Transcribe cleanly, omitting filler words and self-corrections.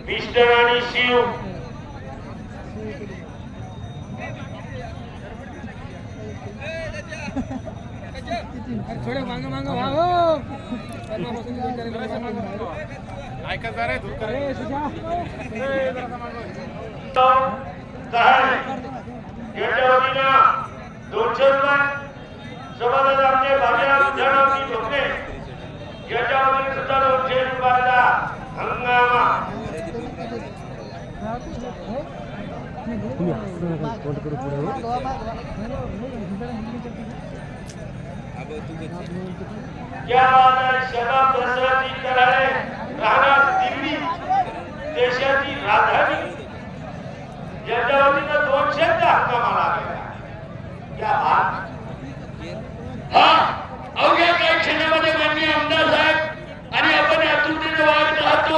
mister आणि शिव थोडे मांग मांग भाऊ ऐका जरा दूर कर याच्या वतीनं 200 रुपये समाजात आमचे भाग्या जनावती झोपणे याच्या वतीने सुद्धा 200 रुपयाचा हंगामा क्या बात आहे शबाब दसराची कराळे राहणार दिल्ली देशाची राजधानी याच्या वतीनं 200 चा हंगामा लागला क्या बात हा अवघ्या काही क्षणामध्ये माननीय आमदार साहेब आणि आपण आतुरतेने वागत राहतो